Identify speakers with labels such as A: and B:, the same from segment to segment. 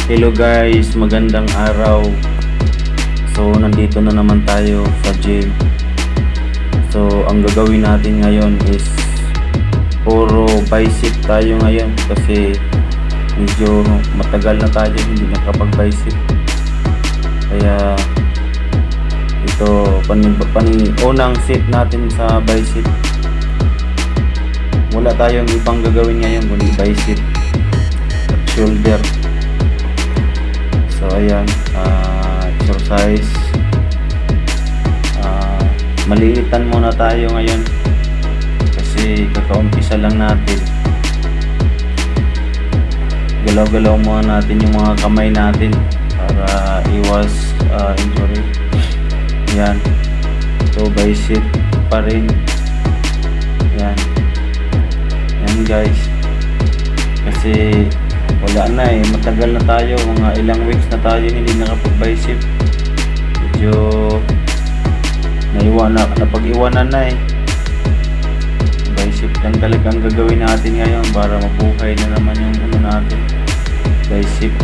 A: Hello guys, magandang araw. So nandito na naman tayo sa gym. So ang gagawin natin ngayon is puro bicep tayo ngayon kasi medyo matagal na tayo hindi nakapag-bicep. Kaya ito unang set natin sa bicep. Wala tayong ibang gagawin ngayon kundi bicep at shoulder. So ayan, exercise. Maliitan muna tayo ngayon kasi kakaumpisa lang natin. Galaw-galaw muna natin yung mga kamay natin para iwas injury. Yan. So bicep pa rin. Yan. Yan guys. Kasi wala na matagal na tayo, mga ilang weeks na tayo hindi nakapag-bicep. Medyo napag-iwanan na bicep lang talagang gagawin natin ngayon para mabuhay na naman yung natin, bicep.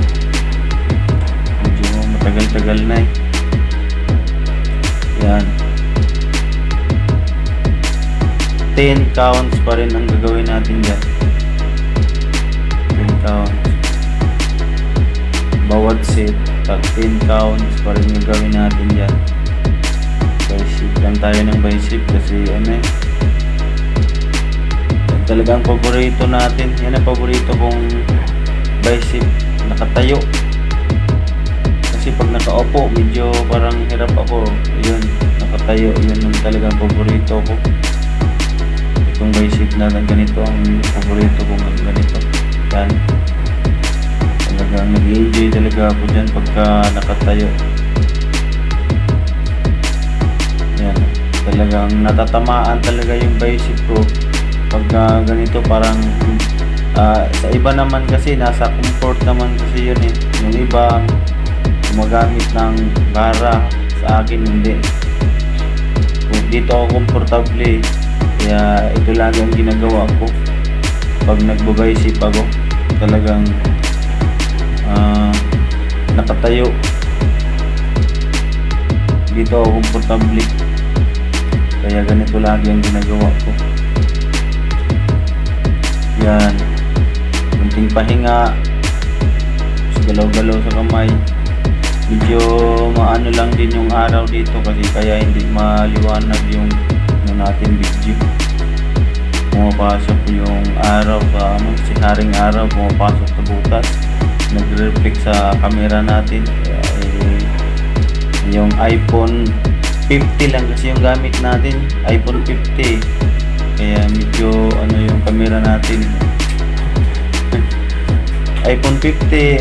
A: Medyo matagal-tagal na yan. 10 counts pa rin ang gagawin natin dyan. 10 counts bawat set, 10 counts pa rin yung gawin natin dyan. Bicep lang tayo ng bicep kasi yan talagang paborito natin. Yan ang paborito kong bicep, nakatayo. Kasi pag nakaupo medyo parang hirap ako. Yun, nakatayo, yun ang talagang paborito ko. Itong bicep na ganito ang paborito kong ganito. Yan, talagang nag-enjoy talaga ako dyan pagka nakatayo. Yan, talagang natatamaan talaga yung bicep ko pagka ganito. Parang sa iba naman kasi nasa comfort naman kasi yun yung iba gumagamit ng bara, sa akin hindi. Dito ako komportable kaya ito lagi ang ginagawa ko pag nagbo-bicep ako. Talagang nakatayo dito ako komportable kaya ganito lagi ang ginagawa ko. Yan, kunting pahinga, galaw-galaw sa kamay. Medyo maano lang din yung araw dito kasi kaya hindi maliwanag yung natin video. Pumapasok yung araw sa siharing araw, pumapasok sa butas, nagre-reflect sa camera natin. Kaya yung iPhone 50 lang kasi yung gamit natin, iPhone 50. Kaya medyo yung camera natin iPhone 50